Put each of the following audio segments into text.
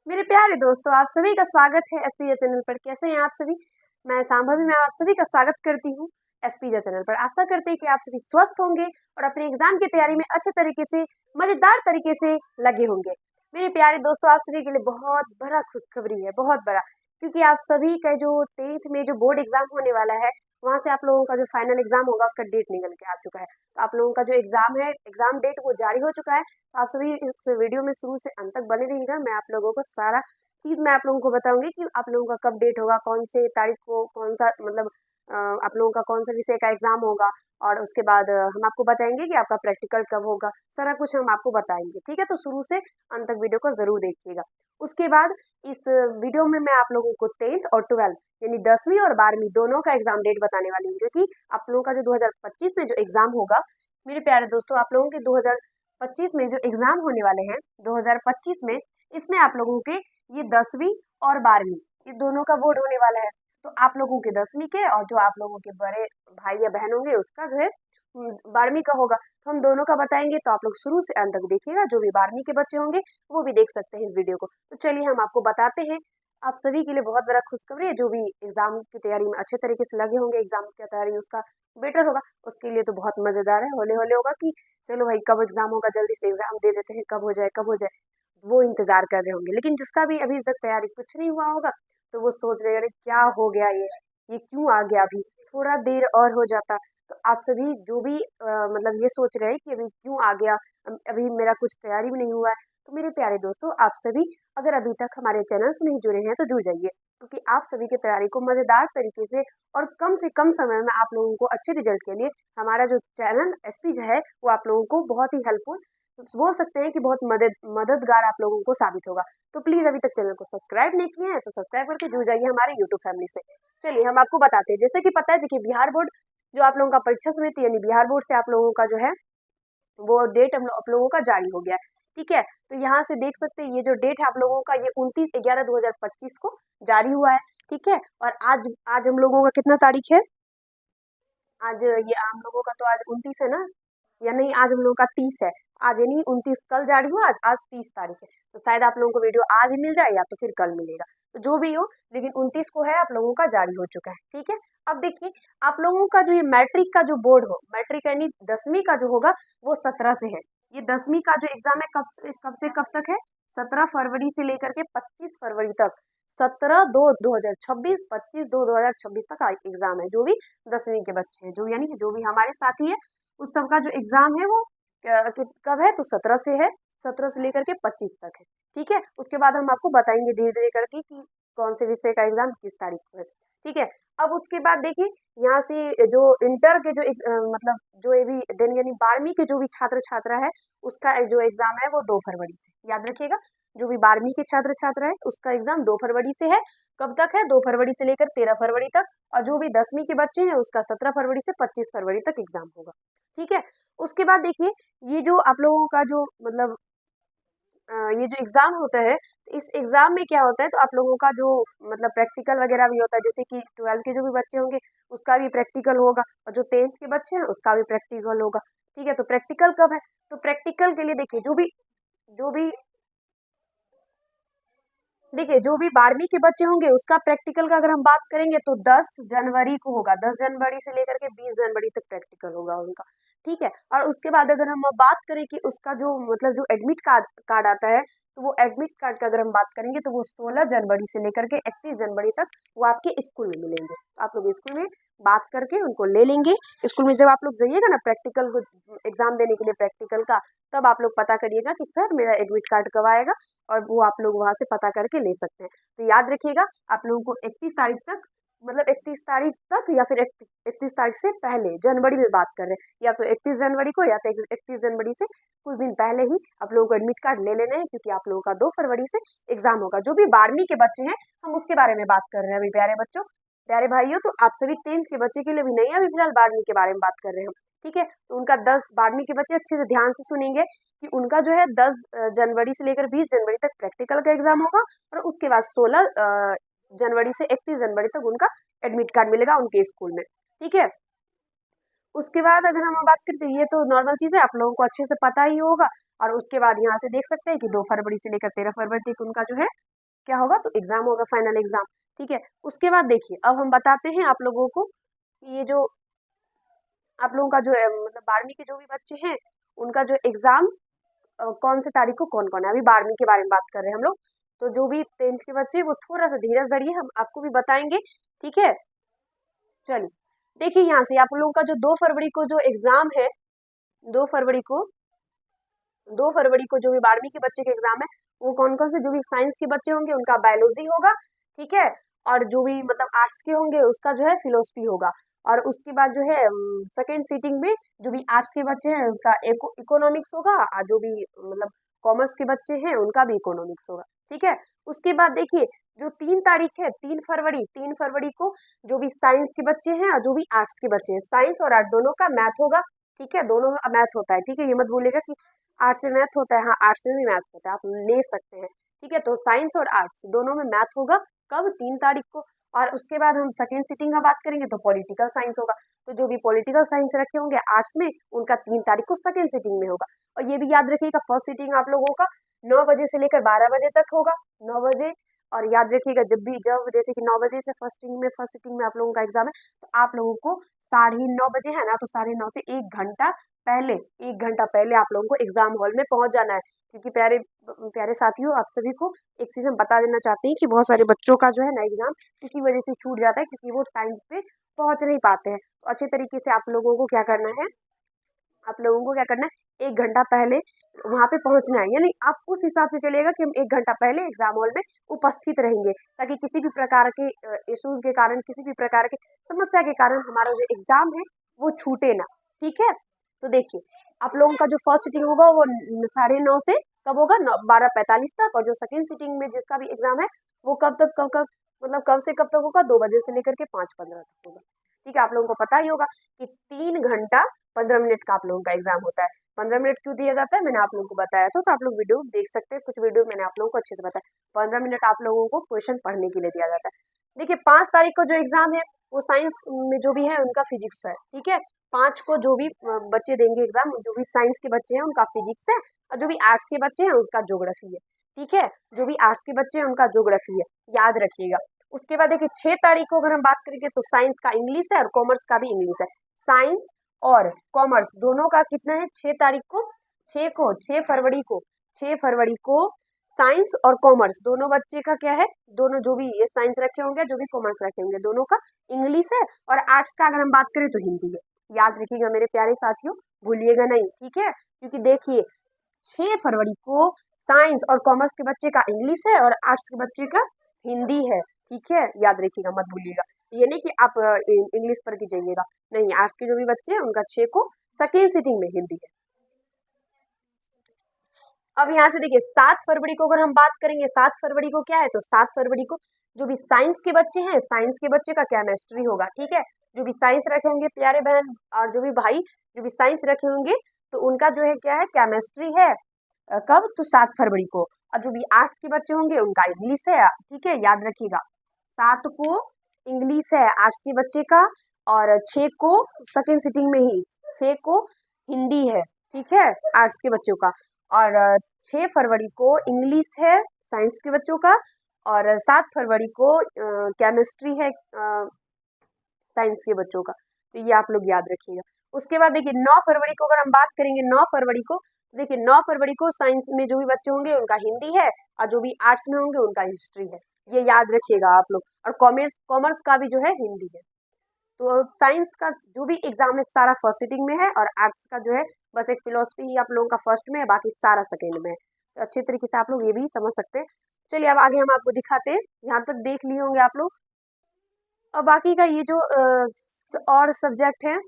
मेरे प्यारे दोस्तों, आप सभी का स्वागत है एसपीजे चैनल पर। कैसे हैं आप सभी? मैं सांभवी मैं आप सभी का स्वागत करती हूँ एसपीजे चैनल पर। आशा करते हैं कि आप सभी स्वस्थ होंगे और अपने एग्जाम की तैयारी में अच्छे तरीके से, मजेदार तरीके से लगे होंगे। मेरे प्यारे दोस्तों, आप सभी के लिए बहुत बड़ा खुशखबरी है, बहुत बड़ा, क्योंकि आप सभी का जो 10th में जो बोर्ड एग्जाम होने वाला है, वहां से आप लोगों का जो फाइनल एग्जाम होगा उसका डेट निकल के आ चुका है। तो आप लोगों का जो एग्जाम है, एग्जाम डेट वो जारी हो चुका है। तो आप सभी इस वीडियो में शुरू से अंत तक बने रहिएगा। मैं आप लोगों को सारा चीज मैं आप लोगों को बताऊंगी कि आप लोगों का कब डेट होगा, कौन से तारीख को कौन सा मतलब आप लोगों का कौन सा विषय का एग्जाम होगा। और उसके बाद हम आपको बताएंगे कि आपका प्रैक्टिकल कब होगा। सारा कुछ हम आपको बताएंगे, ठीक है? तो शुरू से अंत तक वीडियो को जरूर देखिएगा। उसके बाद इस वीडियो में मैं आप लोगों को 10th और 12th यानी 10वीं और 12वीं दोनों का एग्जाम डेट बताने वाली हूँ, क्योंकि आप लोगों का जो 2025 में जो एग्जाम होगा, मेरे प्यारे दोस्तों, आप लोगों के 2025 में जो एग्जाम होने वाले हैं 2025 में, इसमें आप लोगों के ये 10वीं और 12वीं ये दोनों का बोर्ड होने वाला है। तो आप लोगों के 10वीं के और जो आप लोगों के बड़े भाई या बहन होंगे उसका जो है 12वीं का होगा। तो हम दोनों का बताएंगे, तो आप लोग शुरू से अंत तक देखिएगा। जो भी 12वीं के बच्चे होंगे वो भी देख सकते हैं इस वीडियो को। तो चलिए हम आपको बताते हैं। आप सभी के लिए बहुत बड़ा खुशखबरी है। जो भी एग्जाम की तैयारी में अच्छे तरीके से लगे होंगे, एग्जाम की तैयारी उसका बेटर होगा, उसके लिए तो बहुत मजेदार है। होले होले होगा कि चलो भाई कब एग्जाम होगा, जल्दी से एग्जाम दे देते हैं, कब हो जाए कब हो जाए, वो इंतजार कर रहे होंगे। लेकिन जिसका भी अभी तक तैयारी कुछ नहीं हुआ होगा, तो वो सोच रहे हैं अरे क्या हो गया, ये क्यों आ गया, अभी थोड़ा देर और हो जाता। तो आप सभी जो भी मतलब ये सोच रहे हैं कि अभी क्यों आ गया, अभी मेरा कुछ तैयारी भी नहीं हुआ है, तो मेरे प्यारे दोस्तों, आप सभी अगर अभी तक हमारे चैनल से नहीं जुड़े हैं तो जुड़ जाइए, क्योंकि आप सभी की तैयारी को मजेदार तरीके से कम से कम समय में आप लोगों को अच्छे रिजल्ट के लिए हमारा जो चैनल एसपी जो है वो आप लोगों को बहुत ही हेल्पफुल, बोल सकते हैं कि बहुत मददगार आप लोगों को साबित होगा। तो प्लीज अभी तक चैनल को सब्सक्राइब नहीं किए हैं तो सब्सक्राइब करके जुड़ जाइए हमारे यूट्यूब फैमिली से। चलिए हम आपको बताते हैं। जैसे कि पता है, देखिए बिहार बोर्ड जो आप लोगों का परीक्षा समिति यानी बिहार बोर्ड से आप लोगों का जो है वो डेट आप लोगों का जारी हो गया है, ठीक है? तो यहाँ से देख सकते हैं ये जो डेट है आप लोगों का, ये 29/11/2025 को जारी हुआ है, ठीक है? और आज आज हम लोगों का कितना तारीख है? आज ये हम लोगों का तो आज 29 है ना, या नहीं, आज हम लोगों का 30 है। आज यानी 29 कल जारी हुआ, आज 30 तारीख है। तो शायद आप लोगों को वीडियो आज ही मिल जाए या तो फिर कल मिलेगा, तो जो भी हो, लेकिन 29 को है, आप लोगों का जारी हो चुका है, ठीक है? अब देखिए, आप लोगों का जो ये मैट्रिक का जो बोर्ड हो, मैट्रिक यानी 10वीं का जो होगा वो 17 से है। ये 10वीं का जो एग्जाम है कब से कब तक है? 17 फरवरी से लेकर के 25 फरवरी तक। 17/2/2026, 25/2/2026 तक एग्जाम है। जो भी 10वीं के बच्चे हैं, जो यानी कि जो भी हमारे साथी है, उस सब का जो एग्जाम है वो कब है? तो 17 से है, 17 से लेकर के 25 तक है, ठीक है? उसके बाद हम आपको बताएंगे धीरे धीरे करके कि कौन से विषय का एग्जाम किस तारीख को है, ठीक है? अब उसके बाद देखिए, यहाँ से जो इंटर के जो मतलब जो ये भी यानी 12वीं के जो भी छात्र छात्रा है, उसका जो एग्जाम है वो 2 फरवरी से, याद रखिएगा। जो भी 12वीं के छात्र छात्रा है उसका एग्जाम 2 फरवरी से है। कब तक है? 2 फरवरी से लेकर 13 फरवरी तक। और जो भी 10वीं के बच्चे हैं उसका 17 फरवरी से 25 फरवरी तक एग्जाम होगा, ठीक है? उसके बाद देखिए, ये जो आप लोगों का जो मतलब ये जो एग्जाम होता है, इस एग्जाम में क्या होता है, तो आप लोगों का जो मतलब प्रैक्टिकल वगैरह भी होता है। जैसे कि 12 के जो भी बच्चे होंगे उसका भी प्रैक्टिकल होगा, और जो 10th के बच्चे हैं उसका भी प्रैक्टिकल होगा, ठीक है? तो प्रैक्टिकल कब है? तो प्रैक्टिकल के लिए देखिए, जो भी देखिए, जो भी 12वीं के बच्चे होंगे उसका प्रैक्टिकल का अगर हम बात करेंगे तो 10 जनवरी को होगा। 10 जनवरी से लेकर के 20 जनवरी तक प्रैक्टिकल होगा उनका, ठीक है? और उसके बाद अगर हम बात करें कि उसका जो मतलब जो एडमिट कार्ड कार्ड आता है, तो वो एडमिट कार्ड का अगर हम बात करेंगे तो वो 16 जनवरी से लेकर के 31 जनवरी तक वो आपके स्कूल में मिलेंगे। तो आप लोग स्कूल में बात करके उनको ले लेंगे। स्कूल में जब आप लोग जाइएगा ना प्रैक्टिकल एग्जाम देने के लिए प्रैक्टिकल का, तब आप लोग पता करिएगा कि सर मेरा एडमिट कार्ड कब आएगा, और वो आप लोग वहां से पता करके ले सकते हैं। तो याद रखिएगा, आप लोगों को 31 तारीख तक, मतलब 31 तारीख तक या फिर 31 तारीख से पहले, जनवरी में बात कर रहे हैं, या तो 31 जनवरी को या तो 31 जनवरी से कुछ दिन पहले ही आप लोगों को एडमिट कार्ड ले लेने हैं, क्योंकि आप लोगों का 2 फरवरी से एग्जाम होगा। जो भी 12वीं के बच्चे हैं हम उसके बारे में बात कर रहे हैं अभी, प्यारे बच्चों, प्यारे भाइयों। तो आप सभी 10th के बच्चे के लिए भी नहीं है, अभी फिलहाल 12वीं के बारे में बात कर रहे हैं हम, ठीक है? तो उनका 12वीं के बच्चे अच्छे से ध्यान से सुनेंगे कि उनका जो है 10 जनवरी से लेकर 20 जनवरी तक प्रैक्टिकल का एग्जाम होगा, और उसके बाद 16 जनवरी से 31 जनवरी तक उनका एडमिट कार्ड मिलेगा उनके स्कूल में, ठीक है? उसके बाद अगर हम बात करते हैं, ये तो नॉर्मल चीज़ है, आप लोगों को अच्छे से पता ही होगा। और उसके बाद यहाँ से देख सकते हैं कि 2 फरवरी से लेकर 13 फरवरी तक उनका जो है क्या होगा, तो एग्जाम होगा, फाइनल एग्जाम। ठीक है, उसके बाद देखिए अब हम बताते हैं आप लोगों को ये जो आप लोगों का जो मतलब 12वीं के जो भी बच्चे हैं उनका जो एग्जाम कौन से तारीख को कौन कौन है। अभी 12वीं के बारे में बात कर रहे हैं हम लोग, तो जो भी 10th के बच्चे वो थोड़ा सा धीरज धरिए, हम आपको भी बताएंगे। ठीक है, चलिए देखिए यहाँ से आप लोगों का जो 2 फरवरी को जो एग्जाम है, 2 फरवरी को 2 फरवरी को जो भी 12वीं के बच्चे के एग्जाम है वो कौन कौन से, जो भी साइंस के बच्चे होंगे उनका बायोलॉजी होगा। ठीक है, और जो भी मतलब आर्ट्स के होंगे उसका जो है फिलोसफी होगा। और उसके बाद जो है सेकेंड सीटिंग में जो भी आर्ट्स के बच्चे हैं उसका इकोनॉमिक्स होगा, और जो भी मतलब कॉमर्स के बच्चे हैं उनका भी इकोनॉमिक्स होगा। ठीक है, उसके बाद देखिए जो 3 तारीख है, 3 फरवरी को जो भी साइंस के बच्चे हैं और जो भी आर्ट्स के बच्चे हैं, साइंस और आर्ट दोनों का मैथ होगा। ठीक है, दोनों में मैथ होता है। ठीक है, ये मत भूलिएगा कि आर्ट्स में मैथ होता है, हाँ आर्ट्स में भी मैथ होता है, आप ले सकते हैं। ठीक है, तो साइंस और आर्ट्स दोनों में मैथ होगा, कब, 3 तारीख को। और उसके बाद हम सेकेंड सिटिंग का बात करेंगे तो पॉलिटिकल साइंस होगा, तो जो भी पॉलिटिकल साइंस रखे होंगे आर्ट्स में उनका 3 तारीख को सेकेंड सिटिंग में होगा। और ये भी याद रखिएगा फर्स्ट सिटिंग आप लोगों का 9 बजे से लेकर 12 बजे तक होगा, 9 बजे। और याद रखिएगा जब जैसे कि 9 बजे से फर्स्ट सिटिंग में आप लोगों का एग्जाम है, तो आप लोगों को 9:30 बजे है ना, तो 9:30 से 1 घंटा पहले, 1 घंटा पहले आप लोगों को एग्जाम हॉल में पहुंच जाना है। क्योंकि प्यारे प्यारे साथियों, आप सभी को एक चीज हम बता देना चाहते हैं कि बहुत सारे बच्चों का जो है ना एग्जाम इसी वजह से छूट जाता है, क्योंकि वो टाइम पे पहुंच नहीं पाते हैं। तो अच्छे तरीके से आप लोगों को क्या करना है, आप लोगों को क्या करना है, 1 घंटा पहले वहां पे पहुंचना है। यानी आप उस हिसाब से चलेगा कि हम 1 घंटा पहले एग्जाम हॉल में उपस्थित रहेंगे, ताकि किसी भी प्रकार के इश्यूज के कारण, किसी भी प्रकार की समस्या के कारण हमारा जो एग्जाम है वो छूटे ना। ठीक है, तो देखिए आप लोगों का जो फर्स्ट सिटिंग होगा वो 9:30 से कब होगा, 12:45 तक। और जो सेकेंड सिटिंग में जिसका भी एग्जाम है वो कब मतलब कब से कब तक होगा, 2 बजे से लेकर के 5:15 तक होगा। ठीक है, आप लोगों को पता ही होगा कि 3 घंटा 15 मिनट का आप लोगों का एग्जाम होता है। 15 मिनट क्यों दिया जाता है, मैंने आप लोगों को बताया था, तो आप लोग वीडियो देख सकते हैं, कुछ वीडियो मैंने आप लोगों को अच्छे से बताया। 15 मिनट आप लोगों को क्वेश्चन पढ़ने के लिए दिया जाता है। देखिए 5 तारीख को जो एग्जाम है वो साइंस में जो भी है उनका फिजिक्स है। ठीक है, 5 को जो भी बच्चे देंगे एग्जाम, जो भी साइंस के बच्चे हैं उनका फिजिक्स है, और जो भी आर्ट्स के बच्चे हैं उसका ज्योग्राफी है। ठीक है, जो भी आर्ट्स के बच्चे हैं उनका ज्योग्राफी है, याद रखिएगा। उसके बाद देखिए 6 तारीख को अगर हम बात करेंगे तो साइंस का इंग्लिश है और कॉमर्स का भी इंग्लिश है। साइंस और कॉमर्स दोनों का कितना है, 6 तारीख को, 6 फरवरी को साइंस और कॉमर्स दोनों बच्चे का क्या है, दोनों जो भी ये साइंस रखे होंगे, जो भी कॉमर्स रखे होंगे, दोनों का इंग्लिश है। और आर्ट्स का अगर हम बात करें तो हिंदी है। याद रखिएगा मेरे प्यारे साथियों, भूलिएगा नहीं। ठीक है, क्योंकि देखिए 6 फरवरी को साइंस और कॉमर्स के बच्चे का इंग्लिश है और आर्ट्स के बच्चे का हिंदी है। ठीक है, याद रखिएगा, मत भूलिएगा। ये नहीं कि आप इंग्लिश पर की जाइएगा, नहीं, आर्ट्स के जो भी बच्चे हैं उनका 6 को सेकेंड सिटिंग में हिंदी है। अब यहाँ से देखिए 7 फरवरी को अगर हम बात करेंगे, 7 फरवरी को क्या है, तो 7 फरवरी को जो भी साइंस के बच्चे हैं, साइंस के बच्चे का केमिस्ट्री होगा। ठीक है, जो भी साइंस रखे होंगे प्यारे बहन और जो भी भाई जो भी साइंस रखे होंगे तो उनका जो है क्या है, केमिस्ट्री है। कब, तो 7 फरवरी को। और जो भी आर्ट्स के बच्चे होंगे उनका इंग्लिश है। ठीक है, याद रखिएगा 7 को इंग्लिश है आर्ट्स के बच्चे का, और 6 को सेकेंड सिटिंग में ही 6 को हिंदी है। ठीक है, आर्ट्स के बच्चों का। और 6 फरवरी को इंग्लिश है साइंस के बच्चों का, और 7 फरवरी को केमिस्ट्री है साइंस के बच्चों का। तो ये आप लोग याद रखिएगा। उसके बाद देखिए 9 फरवरी को अगर हम बात करेंगे, 9 फरवरी को देखिए 9 फरवरी को साइंस में जो भी बच्चे होंगे उनका हिंदी है, और जो भी आर्ट्स में होंगे उनका हिस्ट्री है। ये याद रखिएगा आप लोग। और कॉमर्स कॉमर्स का भी जो है हिंदी है। तो साइंस का जो भी एग्जाम है सारा फर्स्ट सिटिंग में है, और आर्ट्स का जो है बस एक फिलोसफी ही आप लोगों का फर्स्ट में है, बाकी सारा सेकेंड में है। तो अच्छे तरीके से आप लोग ये भी समझ सकते हैं। चलिए अब आगे हम आपको दिखाते हैं, यहाँ तक देख लिए होंगे आप लोग। और बाकी का ये जो और सब्जेक्ट है,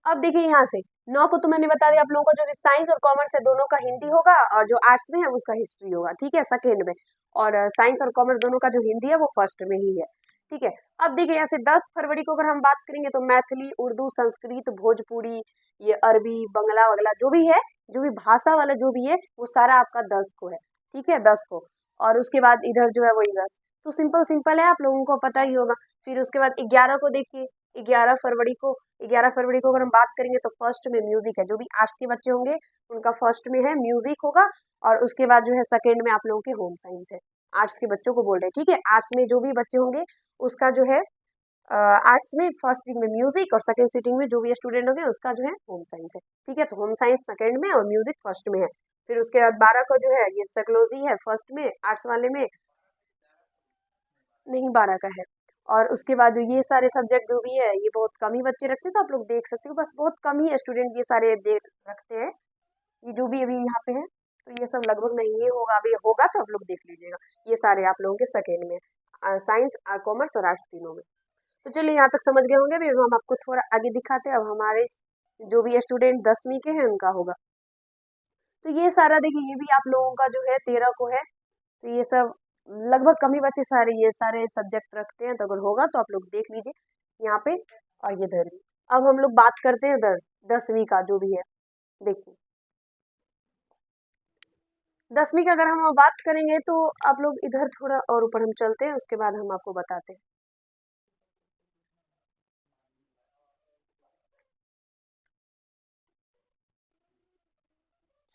अब देखिए यहाँ से 9 को तो मैंने बता दिया आप लोगों को, जो भी साइंस और कॉमर्स है दोनों का हिंदी होगा, और जो आर्ट्स में है उसका हिस्ट्री होगा। ठीक है, सेकेंड में। और साइंस और कॉमर्स दोनों का जो हिंदी है वो फर्स्ट में ही है। ठीक है, अब देखिए यहाँ से 10 फरवरी को अगर हम बात करेंगे तो मैथिली, उर्दू, संस्कृत, भोजपुरी, ये अरबी, बंगला वगला जो भी है, जो भी भाषा वाला जो भी है वो सारा आपका 10 को है। ठीक है, 10 को। और उसके बाद इधर जो है वही 10। तो सिंपल सिंपल है, आप लोगों को पता ही होगा। फिर उसके बाद 11 को देखिए, 11 फरवरी को 11 फरवरी को अगर हम बात करेंगे तो फर्स्ट में म्यूजिक है, जो भी आर्ट्स के बच्चे होंगे उनका फर्स्ट में है म्यूजिक होगा, और उसके बाद जो है सेकेंड में आप लोगों के होम साइंस है। आर्ट्स के बच्चों को बोल रहे हैं, ठीक है। आर्ट्स में जो भी बच्चे होंगे उसका जो है आर्ट्स में फर्स्ट सीटिंग में म्यूजिक और सेकंड सीटिंग में जो भी स्टूडेंट होंगे उसका जो है होम साइंस है, ठीक है। तो होम साइंस सेकंड में और म्यूजिक फर्स्ट में है। फिर उसके बाद 12 को जो है ये साइकोलॉजी है फर्स्ट में आर्ट्स वाले में, नहीं 12 का है। और उसके बाद जो ये सारे सब्जेक्ट जो भी है ये बहुत कम ही बच्चे रखते हैं, तो आप लोग देख सकते हो बस बहुत कम ही स्टूडेंट ये सारे देख रखते हैं। ये जो भी अभी यहाँ पे है तो ये सब लगभग नहीं, ये होगा अभी होगा तो आप लोग देख लीजिएगा। ये सारे आप लोगों के सेकेंड में साइंस कॉमर्स और आर्ट्स तीनों में। तो चलिए यहाँ तक समझ गए होंगे। अभी हम आपको थोड़ा आगे दिखाते हैं। अब हमारे जो भी स्टूडेंट 10वीं के हैं उनका होगा। तो ये सारा देखिए ये भी आप लोगों का जो है 13 को है, तो ये सब लगभग कम ही बच्चे सारे ये सारे सब्जेक्ट रखते हैं, तो अगर होगा तो आप लोग देख लीजिए यहाँ पे। और ये धरवी। अब हम लोग बात करते हैं उधर 10वीं का जो भी है। देखिए 10वीं का अगर हम बात करेंगे तो आप लोग इधर थोड़ा और ऊपर हम चलते हैं, उसके बाद हम आपको बताते हैं।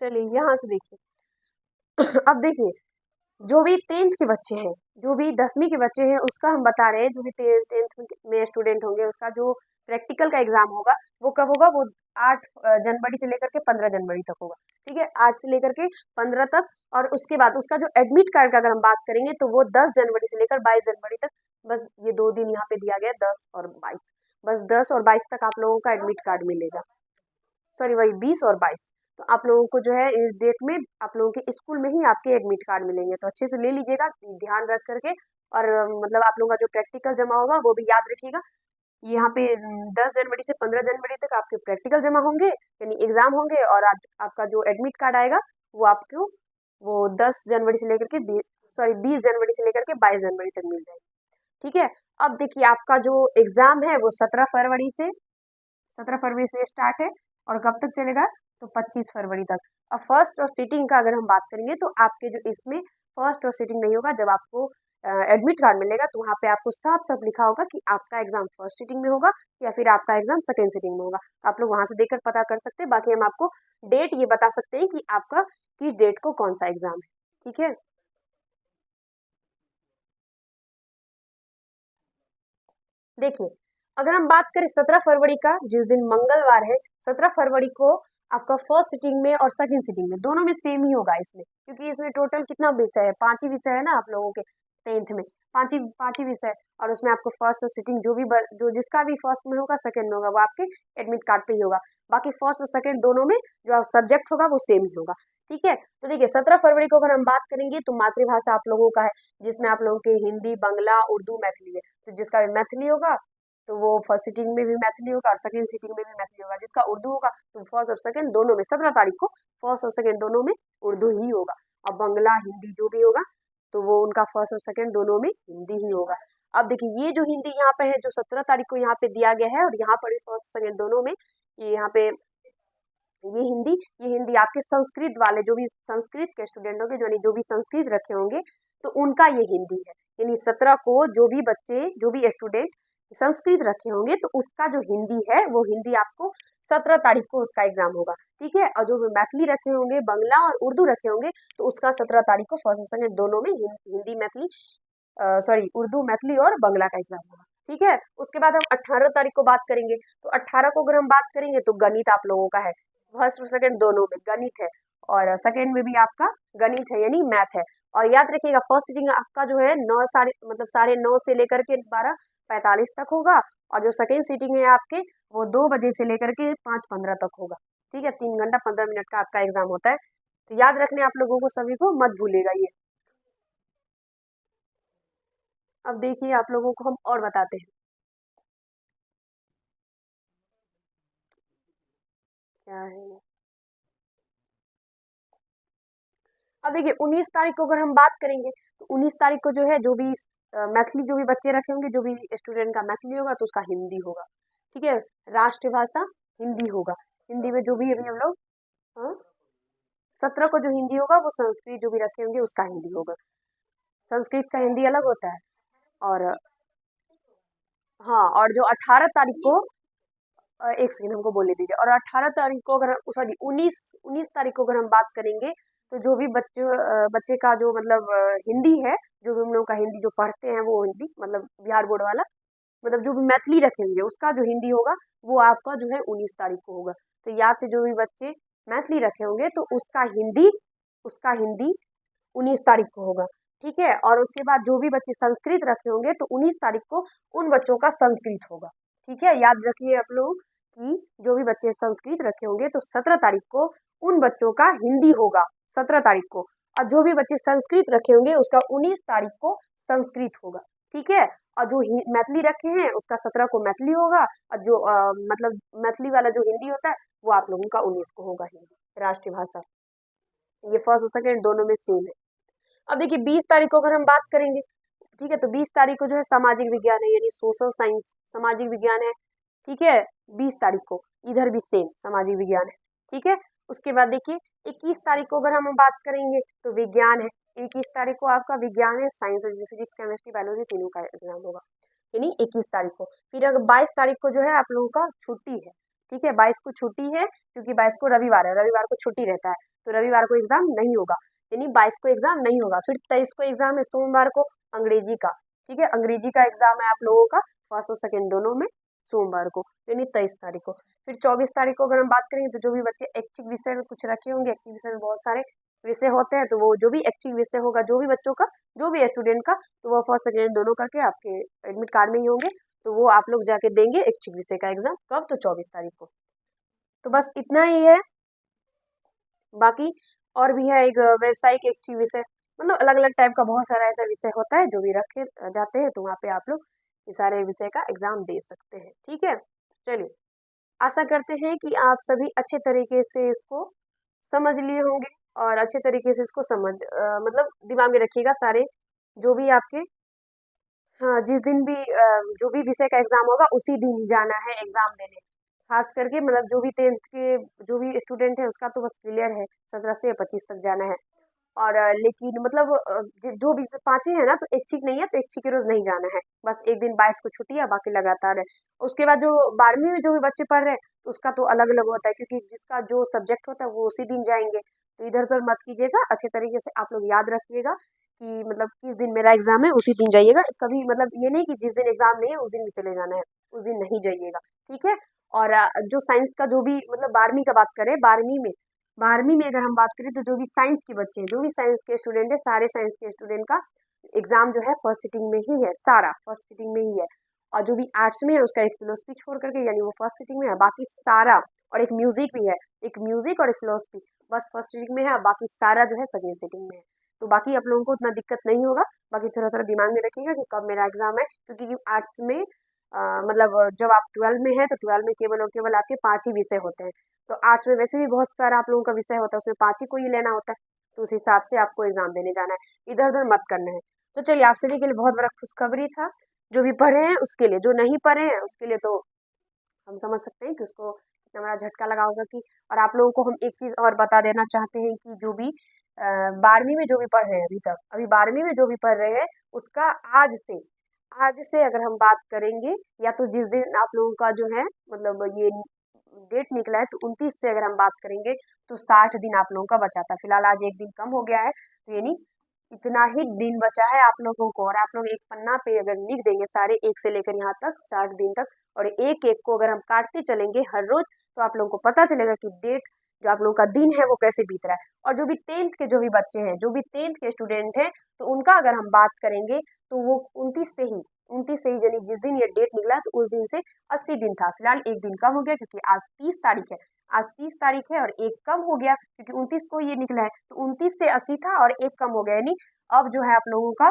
चलिए यहाँ से देखिए अब देखिए जो भी 10th के बच्चे हैं, जो भी 10वीं के बच्चे हैं उसका हम बता रहे हैं। जो भी 10th में स्टूडेंट होंगे उसका जो प्रैक्टिकल का एग्जाम होगा वो कब होगा, वो 8 जनवरी से लेकर के 15 जनवरी तक होगा, ठीक है। 8 से लेकर के 15 तक। और उसके बाद उसका जो एडमिट कार्ड का अगर हम बात करेंगे तो वो 10 जनवरी से लेकर 22 जनवरी तक। बस ये 2 दिन यहाँ पे दिया गया है 10 और 22, बस 10 और 22 तक आप लोगों का एडमिट कार्ड मिलेगा। सॉरी वही 20 और 22। तो आप लोगों को जो है इस डेट में आप लोगों के स्कूल में ही आपके एडमिट कार्ड मिलेंगे, तो अच्छे से ले लीजिएगा ध्यान रख करके। और मतलब आप लोगों का जो प्रैक्टिकल जमा होगा वो भी याद रखिएगा। यहाँ पे 10 जनवरी से 15 जनवरी तक आपके प्रैक्टिकल जमा होंगे यानी एग्जाम होंगे, और आज आपका जो एडमिट कार्ड आएगा वो आपको वो 10 जनवरी से लेकर के 20 जनवरी से लेकर के 22 जनवरी तक मिल जाएगी, ठीक है। अब देखिए आपका जो एग्जाम है वो 17 फरवरी से स्टार्ट है और कब तक चलेगा, तो 25 फरवरी तक। अब फर्स्ट और सीटिंग का अगर हम बात करेंगे तो आपके जो इसमें फर्स्ट और सीटिंग नहीं होगा। जब आपको एडमिट कार्ड मिलेगा तो वहाँ पे आपको साफ साफ लिखा होगा कि आपका एग्जाम फर्स्ट सीटिंग में होगा या फिर आपका एग्जाम सेकेंड सीटिंग में होगा। तो आप लोग वहाँ से देखकर पता कर सकते हैं। बाकी हम आपको डेट ये बता सकते हैं कि आपका किस डेट को कौन सा एग्जाम है, ठीक है। देखिए अगर हम बात करें 17 फरवरी का, जिस दिन मंगलवार है, 17 फरवरी को आपका फर्स्ट सिटिंग में और सेकंड सिटिंग में दोनों में सेम ही होगा इसमें, क्योंकि इसमें टोटल कितना विषय है, 5 ही विषय है ना आप लोगों के 10th में, पांच ही विषय। और उसमें आपको फर्स्ट और सिटिंग जो भी जो जिसका भी फर्स्ट में होगा सेकंड में होगा वो आपके एडमिट कार्ड पे ही होगा। बाकी फर्स्ट और सेकंड दोनों में जो सब्जेक्ट होगा वो सेम ही होगा, ठीक है। तो देखिए 17 फरवरी को अगर हम बात करेंगे तो मातृभाषा आप लोगों का है, जिसमें आप लोगों के हिंदी, बांग्ला, उर्दू, मैथिली है। तो जिसका भी मैथिली होगा तो वो फर्स्ट सीटिंग में भी मैथिली होगा और सेकंड सीटिंग में भी मैथिली होगा। जिसका उर्दू होगा तो फर्स्ट और सेकंड दोनों में 17 तारीख को फर्स्ट और सेकंड दोनों में उर्दू ही होगा। और बांग्ला, हिंदी जो भी होगा तो वो उनका फर्स्ट और सेकंड दोनों में हिंदी ही होगा। अब देखिए ये जो हिंदी यहाँ पे है जो 17 तारीख को यहाँ पे दिया गया है और यहाँ पर फर्स्ट सेकंड दोनों में ये यहाँ पे ये हिंदी आपके संस्कृत वाले जो भी संस्कृत के स्टूडेंट होंगे जो भी संस्कृत रखे होंगे तो उनका ये हिंदी है। यानी 17 को जो भी बच्चे जो भी स्टूडेंट संस्कृत रखे होंगे तो उसका जो हिंदी है वो हिंदी आपको 17 तारीख को उसका एग्जाम होगा, ठीक है। और जो भी मैथिली रखे होंगे, बांग्ला और उर्दू रखे होंगे तो उसका 17 तारीख को फर्स्ट और सेकंड दोनों में हिंदी मैथिली सॉरी उर्दू, मैथिली और बांग्ला का एग्जाम होगा, ठीक है। उसके बाद हम 18 तारीख को बात करेंगे। तो 18 को अगर हम बात करेंगे तो गणित आप लोगों का है, फर्स्ट और सेकंड दोनों में गणित है और सेकंड में भी आपका गणित है यानी मैथ है। और याद रखिएगा फर्स्ट सीटिंग आपका जो है 9 से लेकर के 12:45 तक होगा और जो सेकंड सीटिंग है आपके वो 2 बजे से लेकर के 5:15 तक होगा, ठीक है। 3 घंटा 15 मिनट का आपका एग्जाम होता है। तो याद रखने आप लोगों को सभी को मत भूलेगा ये। अब देखिए आप लोगों को हम और बताते हैं क्या है। अब देखिए 19 तारीख को अगर हम बात करेंगे तो 19 तारीख को जो है जो भी मैथिली जो भी बच्चे रखे होंगे, जो भी स्टूडेंट का मैथिली होगा तो उसका हिंदी होगा, ठीक है। राष्ट्रभाषा हिंदी होगा। हिंदी में जो भी अभी हम लोग हाँ, 17 को जो हिंदी होगा वो संस्कृत जो भी रखे होंगे उसका हिंदी होगा। संस्कृत का हिंदी अलग होता है और हाँ, और जो 18 तारीख को एक सेकंड हमको बोलने दीजिए। और 18 तारीख को अगर सॉरी 19 तारीख को अगर हम बात करेंगे, तो जो भी बच्चे का जो मतलब हिंदी है, जो भी हम लोग का हिंदी जो पढ़ते हैं वो हिंदी मतलब बिहार बोर्ड वाला, मतलब जो भी मैथिली रखेंगे उसका जो हिंदी होगा वो आपका जो है 19 तारीख को होगा। तो याद से जो भी बच्चे मैथिली रखे होंगे तो उसका हिंदी 19 तारीख को होगा। ठीक है, और उसके बाद जो भी बच्चे संस्कृत रखे होंगे तो 19 तारीख को उन बच्चों का संस्कृत होगा। ठीक है, याद रखिए आप लोग कि जो भी बच्चे संस्कृत रखे होंगे तो 17 तारीख को उन बच्चों का हिंदी होगा, 17 तारीख को। और जो भी बच्चे संस्कृत रखे होंगे उसका 19 तारीख को संस्कृत होगा। ठीक है, और जो मैथिली रखे हैं उसका 17 को मैथिली होगा, और जो मतलब मैथिली वाला जो हिंदी होता है वो आप लोगों का 19 को होगा, हिंदी राष्ट्रीय भाषा। ये फर्स्ट और सेकेंड दोनों में सेम है। अब देखिए 20 तारीख को अगर हम बात करेंगे, ठीक है, तो 20 तारीख को जो है सामाजिक विज्ञान है, यानी सोशल साइंस सामाजिक विज्ञान है। ठीक है, 20 तारीख को इधर भी सेम सामाजिक विज्ञान है। ठीक है, उसके बाद देखिए 21 तारीख को अगर हम बात करेंगे तो विज्ञान है। 21 तारीख को आपका विज्ञान है, साइंस है, फिजिक्स केमिस्ट्री बायोलॉजी तीनों का एग्जाम होगा, यानी 21 तारीख को। फिर अगर 22 तारीख को जो है आप लोगों का छुट्टी है। ठीक है, 22 को छुट्टी है क्योंकि 22 को रविवार है, रविवार को छुट्टी रहता है, तो रविवार को एग्जाम नहीं होगा, यानी 22 को एग्जाम नहीं होगा। फिर 23 को एग्जाम है सोमवार को अंग्रेजी का। ठीक है, अंग्रेजी का एग्जाम है आप लोगों का फर्स्ट और सेकेंड दोनों में सोमवार को, यानी 23 तारीख को। फिर 24 तारीख को अगर हम बात करेंगे तो जो भी बच्चे ऐच्छिक विषय में कुछ रखे होंगे, ऐच्छिक विषय में बहुत सारे विषय होते हैं, तो वो जो भी ऐच्छिक विषय होगा जो भी बच्चों का जो भी स्टूडेंट का, तो वो फर्स्ट सेकेंड दोनों करके आपके एडमिट कार्ड में ही होंगे, तो वो आप लोग जाके देंगे ऐच्छिक विषय का एग्जाम। कब? तो 24 तारीख को। तो बस इतना ही है, बाकी और भी है एक व्यवसायिक ऐच्छिक विषय, मतलब अलग अलग टाइप का बहुत सारा ऐसा विषय होता है जो भी रखे जाते हैं, तो वहाँ पे आप लोग ये सारे विषय का एग्जाम दे सकते हैं। ठीक है, चलिए आशा करते हैं कि आप सभी अच्छे तरीके से इसको समझ लिए होंगे, और अच्छे तरीके से इसको मतलब दिमाग में रखिएगा सारे जो भी आपके, हाँ, जिस दिन भी जो भी विषय का एग्जाम होगा उसी दिन जाना है एग्जाम देने। खास करके मतलब जो भी 10th के जो भी स्टूडेंट है उसका तो बस क्लियर है, 17 से 25 तक जाना है। और लेकिन मतलब जो भी पांचे है ना, तो ऐच्छिक नहीं है तो ऐच्छिक के रोज नहीं जाना है, बस एक दिन 22 को छुट्टी है, बाकी लगातार है। उसके बाद जो 12वीं में जो भी बच्चे पढ़ रहे हैं तो उसका तो अलग अलग होता है, क्योंकि जिसका जो सब्जेक्ट होता है वो उसी दिन जाएंगे, तो इधर उधर मत कीजिएगा, अच्छे तरीके से आप लोग याद रखिएगा कि मतलब किस दिन मेरा एग्जाम है उसी दिन जाइएगा। कभी मतलब ये नहीं कि जिस दिन एग्जाम नहीं है उस दिन भी चले जाना है, उस दिन नहीं जाइएगा। ठीक है, और जो साइंस का जो भी मतलब 12वीं का बात करें, 12वीं में अगर हम बात करें तो जो भी साइंस के बच्चे हैं, जो भी साइंस के स्टूडेंट है, सारे साइंस के स्टूडेंट का एग्जाम जो है फर्स्ट सिटिंग में ही है, सारा फर्स्ट सिटिंग में ही है। और जो भी आर्ट्स में है उसका एक फिलोसफी छोड़ करके, यानी वो फर्स्ट सिटिंग में है, बाकी सारा, और एक म्यूजिक भी है, एक म्यूजिक और एक फिलोसफी बस फर्स्ट सिटिंग में है, बाकी सारा जो है सेकेंड सिटिंग में है। तो बाकी आप लोगों को उतना दिक्कत नहीं होगा, बाकी थोड़ा थोड़ा दिमाग में रखिएगा कि कब मेरा एग्जाम है, क्योंकि आर्ट्स में मतलब जब आप 12 में है तो 12 में केवल और केवल आपके 5 ही विषय होते हैं, तो आर्ट्स में वैसे भी बहुत सारा आप लोगों का विषय होता है, उसमें 5 ही को ही लेना होता है, तो उस हिसाब से आपको एग्जाम देने जाना है, इधर उधर मत करना है। तो चलिए आप सभी के लिए बहुत बड़ा खुशखबरी था, जो भी पढ़े हैं उसके लिए, जो नहीं पढ़े हैं उसके लिए तो हम समझ सकते हैं कि उसको कितना बड़ा झटका लगा होगा कि। और आप लोगों को हम एक चीज और बता देना चाहते हैं कि जो भी 12वीं में जो भी पढ़ रहे हैं अभी 12वीं में जो भी पढ़ रहे हैं उसका आज से अगर हम बात करेंगे, या तो जिस दिन आप लोगों का जो है मतलब ये डेट निकला है, तो 29 से अगर हम बात करेंगे तो 60 दिन आप लोगों का बचा था। फिलहाल आज एक दिन कम हो गया है, तो यानी इतना ही दिन बचा है आप लोगों को, और आप लोग एक पन्ना पे अगर लिख देंगे सारे एक से लेकर यहाँ तक 60 दिन तक, और एक एक को अगर हम काटते चलेंगे हर रोज, तो आप लोगों को पता चलेगा कि डेट जो आप लोगों का दिन है वो कैसे बीत रहा है। और जो भी 10th के जो भी बच्चे हैं, जो भी 10th के स्टूडेंट हैं, तो उनका अगर हम बात करेंगे तो वो 29 से ही यानी जिस दिन ये डेट निकला तो उस दिन से 80 दिन था। फिलहाल एक दिन कम हो गया क्योंकि आज 30 तारीख है, और एक कम हो गया क्योंकि 29 को ये निकला है, तो 29 से 80 था और एक कम हो गया, यानी अब जो है आप लोगों का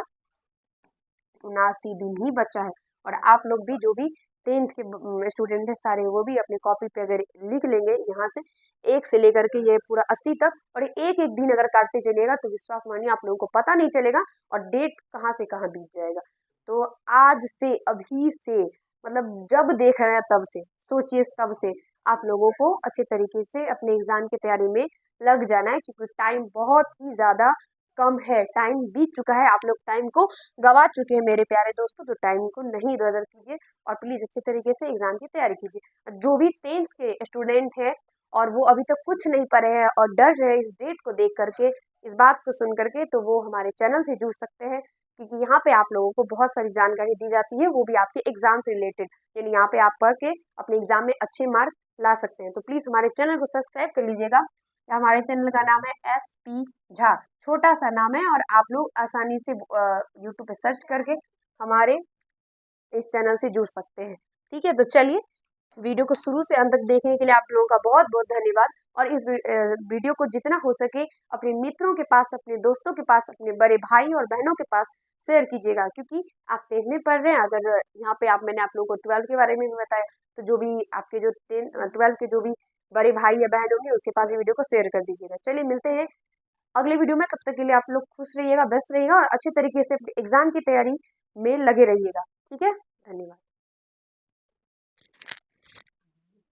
79 दिन ही बचा है। और आप लोग भी जो भी 10th के स्टूडेंट है सारे, वो भी अपने कॉपी पे अगर लिख लेंगे यहाँ से एक से लेकर के ये पूरा 80 तक, और एक एक दिन अगर काटते चलेगा तो विश्वास मानिए आप लोगों को पता नहीं चलेगा और डेट कहाँ से कहाँ बीत जाएगा। तो आज से, अभी से, मतलब जब देख रहे हैं तब से सोचिए, तब से आप लोगों को अच्छे तरीके से अपने एग्जाम की तैयारी में लग जाना है, क्योंकि टाइम बहुत ही ज़्यादा कम है, टाइम बीत चुका है, आप लोग टाइम को गवा चुके हैं मेरे प्यारे दोस्तों। तो टाइम को नहीं इधर उधर कीजिए और प्लीज़ अच्छे तरीके से एग्जाम की तैयारी कीजिए। जो भी 10th के स्टूडेंट हैं और वो अभी तक कुछ नहीं पढ़े हैं और डर रहे हैं इस डेट को देख करके, इस बात को सुन करके, तो वो हमारे चैनल से जुड़ सकते हैं, क्योंकि यहाँ पे आप लोगों को बहुत सारी जानकारी दी जाती है, वो भी आपके एग्जाम से रिलेटेड। यानी यहाँ पे आप पढ़ के अपने एग्जाम में अच्छे मार्क ला सकते हैं। तो प्लीज़ हमारे चैनल को सब्सक्राइब कर लीजिएगा। हमारे चैनल का नाम है SP झा, छोटा सा नाम है, और आप लोग आसानी से यूट्यूब पे सर्च करके हमारे इस चैनल से जुड़ सकते हैं। ठीक है, तो चलिए, वीडियो को शुरू से अंत तक देखने के लिए आप लोगों का बहुत बहुत धन्यवाद। और इस वीडियो को जितना हो सके अपने मित्रों के पास, अपने दोस्तों के पास, अपने बड़े भाई और बहनों के पास शेयर कीजिएगा, क्योंकि आप 10th में पढ़ रहे हैं। अगर यहाँ पे मैंने आप लोगों को 12th के बारे में भी बताया, तो जो भी आपके जो 12th के जो भी बड़े भाई या बहन होंगे उसके पास ये वीडियो को शेयर कर दीजिएगा। चलिए, मिलते हैं अगले वीडियो में। तब तक के लिए आप लोग खुश रहिएगा, व्यस्त रहिएगा और अच्छे तरीके से एग्जाम की तैयारी में लगे रहिएगा। ठीक है, धन्यवाद।